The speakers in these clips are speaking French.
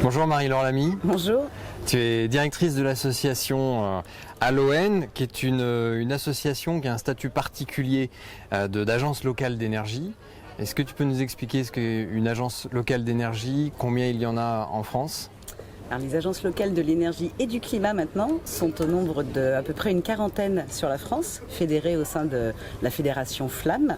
Bonjour Marie-Laure Lamy. Bonjour. Tu es directrice de l'association ALOEN, qui est une association qui a un statut particulier d'agence locale d'énergie. Est-ce que tu peux nous expliquer ce qu'est une agence locale d'énergie, combien il y en a en France ? Alors, les agences locales de l'énergie et du climat maintenant sont au nombre d'à peu près une quarantaine sur la France, fédérées au sein de la fédération Flamme.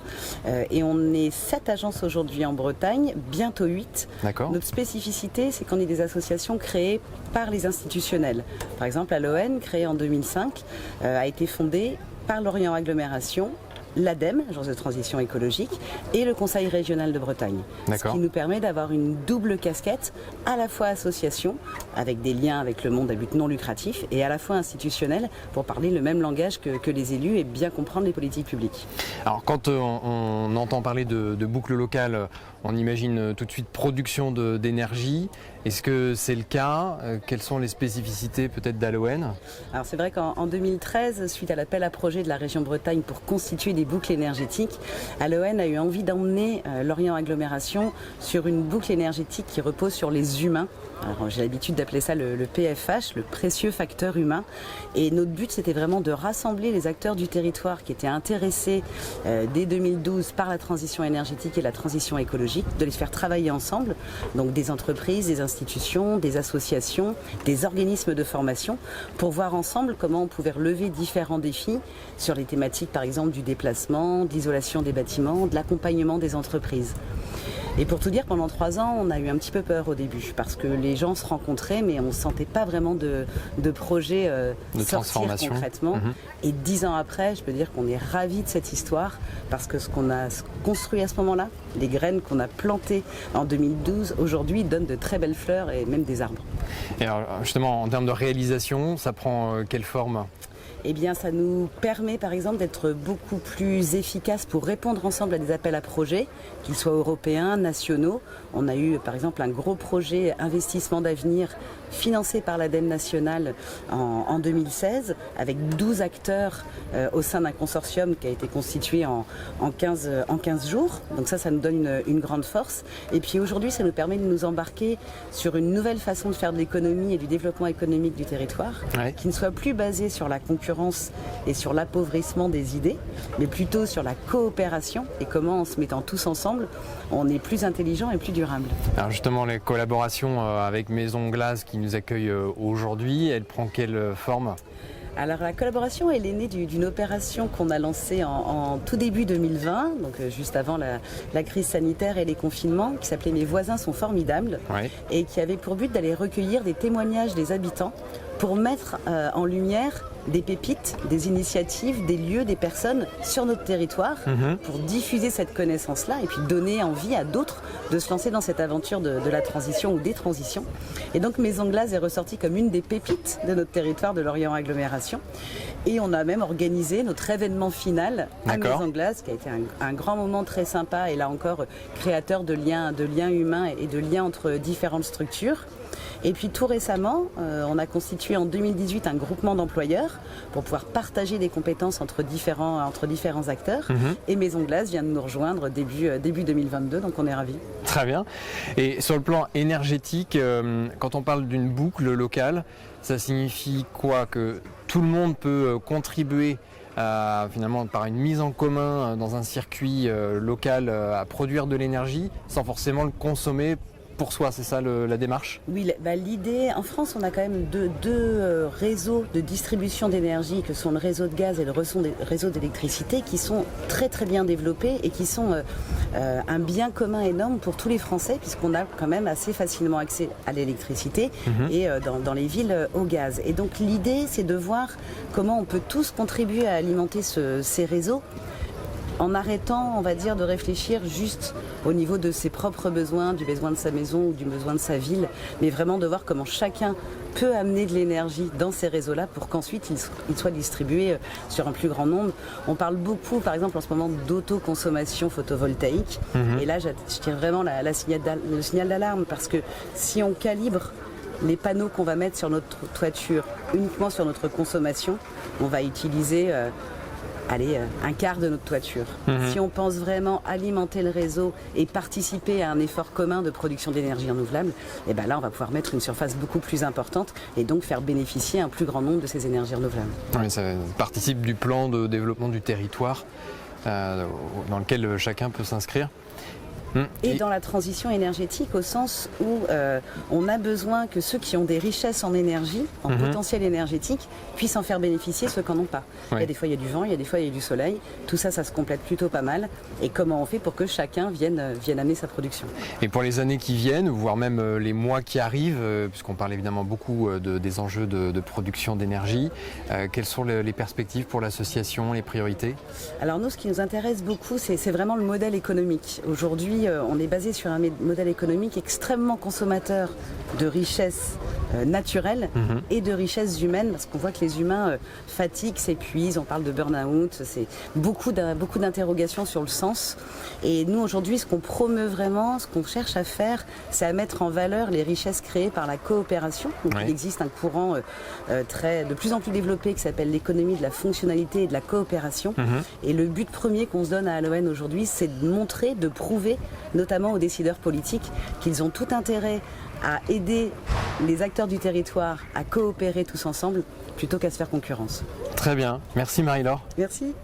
Et on est 7 agences aujourd'hui en Bretagne, bientôt 8. D'accord. Notre spécificité, c'est qu'on est des associations créées par les institutionnels. Par exemple, ALOEN, créée en 2005, a été fondée par l'Orient Agglomération, l'ADEME, Agence de transition écologique, et le Conseil régional de Bretagne. D'accord. Ce qui nous permet d'avoir une double casquette, à la fois association, avec des liens avec le monde à but non lucratif, et à la fois institutionnel, pour parler le même langage que les élus et bien comprendre les politiques publiques. Alors quand on entend parler de boucle locale, on imagine tout de suite production d'énergie. Est-ce que c'est le cas ? Quelles sont les spécificités peut-être d'ALOEN ? Alors c'est vrai qu'en 2013, suite à l'appel à projet de la région Bretagne pour constituer des boucles énergétiques, ALOEN a eu envie d'emmener l'Orient Agglomération sur une boucle énergétique qui repose sur les humains. Alors, j'ai l'habitude d'appeler ça le PFH, le précieux facteur humain. Et notre but, c'était vraiment de rassembler les acteurs du territoire qui étaient intéressés dès 2012 par la transition énergétique et la transition écologique, de les faire travailler ensemble, donc des entreprises, des institutions, des associations, des organismes de formation, pour voir ensemble comment on pouvait relever différents défis sur les thématiques, par exemple, du déplacement, de l'isolation des bâtiments, de l'accompagnement des entreprises. Et pour tout dire, pendant 3 ans, on a eu un petit peu peur au début, parce que les gens se rencontraient, mais on ne sentait pas vraiment de projet de sortir concrètement. Et 10 ans après, je peux dire qu'on est ravis de cette histoire, parce que ce qu'on a construit à ce moment-là, les graines qu'on a plantées en 2012, aujourd'hui donnent de très belles fleurs et même des arbres. Et alors, justement, en termes de réalisation, ça prend quelle forme ? Eh bien, ça nous permet, par exemple, d'être beaucoup plus efficace pour répondre ensemble à des appels à projets, qu'ils soient européens, nationaux. On a eu, par exemple, un gros projet investissement d'avenir financé par l'ADEME nationale en 2016, avec 12 acteurs au sein d'un consortium qui a été constitué en 15 jours. Donc ça nous donne une grande force. Et puis aujourd'hui, ça nous permet de nous embarquer sur une nouvelle façon de faire de l'économie et du développement économique du territoire, qui ne soit plus basée sur la concurrence et sur l'appauvrissement des idées, mais plutôt sur la coopération et comment, en se mettant tous ensemble, on est plus intelligent et plus durable. Alors justement, les collaborations avec Maison Glace qui nous accueille aujourd'hui, elle prend quelle forme ? Alors la collaboration, elle est née d'une opération qu'on a lancée en tout début 2020, donc juste avant la crise sanitaire et les confinements, qui s'appelait « Mes voisins sont formidables » et qui avait pour but d'aller recueillir des témoignages des habitants pour mettre en lumière des pépites, des initiatives, des lieux, des personnes sur notre territoire, pour diffuser cette connaissance-là et puis donner envie à d'autres de se lancer dans cette aventure de la transition ou des transitions. Et donc Maison Glace est ressortie comme une des pépites de notre territoire de l'Orient Agglomération. Et on a même organisé notre événement final à Maison Glace, qui a été un grand moment très sympa et là encore créateur de liens humains et de liens entre différentes structures. Et puis tout récemment, on a constitué en 2018 un groupement d'employeurs pour pouvoir partager des compétences entre différents acteurs. Et Maison Glace vient de nous rejoindre début 2022, donc on est ravis. Très bien. Et sur le plan énergétique, quand on parle d'une boucle locale, ça signifie quoi ? Que tout le monde peut contribuer finalement par une mise en commun dans un circuit local à produire de l'énergie sans forcément le consommer pour soi, c'est ça la démarche ? Oui, l'idée, en France, on a quand même deux réseaux de distribution d'énergie, que sont le réseau de gaz et le réseau d'électricité, qui sont très très bien développés et qui sont un bien commun énorme pour tous les Français, puisqu'on a quand même assez facilement accès à l'électricité et dans les villes au gaz. Et donc l'idée, c'est de voir comment on peut tous contribuer à alimenter ces réseaux, en arrêtant, on va dire, de réfléchir juste au niveau de ses propres besoins, du besoin de sa maison ou du besoin de sa ville, mais vraiment de voir comment chacun peut amener de l'énergie dans ces réseaux-là pour qu'ensuite il soit distribué sur un plus grand nombre. On parle beaucoup, par exemple, en ce moment d'autoconsommation photovoltaïque, et là, je tire vraiment le signal d'alarme, parce que si on calibre les panneaux qu'on va mettre sur notre toiture uniquement sur notre consommation, on va utiliser un quart de notre toiture. Si on pense vraiment alimenter le réseau et participer à un effort commun de production d'énergie renouvelable, et ben là on va pouvoir mettre une surface beaucoup plus importante et donc faire bénéficier un plus grand nombre de ces énergies renouvelables. Oui, ça participe du plan de développement du territoire dans lequel chacun peut s'inscrire. Et dans la transition énergétique au sens où on a besoin que ceux qui ont des richesses en énergie, en potentiel énergétique, puissent en faire bénéficier ceux qui n'en ont pas. Il y a des fois il y a du vent, il y a des fois il y a du soleil, tout ça, ça se complète plutôt pas mal. Et comment on fait pour que chacun vienne amener sa production. Et pour les années qui viennent, voire même les mois qui arrivent, puisqu'on parle évidemment beaucoup des enjeux de production d'énergie, quelles sont les perspectives pour l'association, les priorités? Alors nous, ce qui nous intéresse beaucoup, c'est vraiment le modèle économique. Aujourd'hui, on est basé sur un modèle économique extrêmement consommateur de richesses naturelles et de richesses humaines, parce qu'on voit que les humains fatiguent, s'épuisent, on parle de burn-out, c'est beaucoup d'interrogations sur le sens. Et nous, aujourd'hui, ce qu'on promeut vraiment, ce qu'on cherche à faire, c'est à mettre en valeur les richesses créées par la coopération. Donc, il existe un courant de plus en plus développé qui s'appelle l'économie de la fonctionnalité et de la coopération. Et le but premier qu'on se donne à Aloën aujourd'hui, c'est de montrer, de prouver, notamment aux décideurs politiques, qu'ils ont tout intérêt à aider les acteurs du territoire à coopérer tous ensemble plutôt qu'à se faire concurrence. Très bien, merci Marie-Laure. Merci.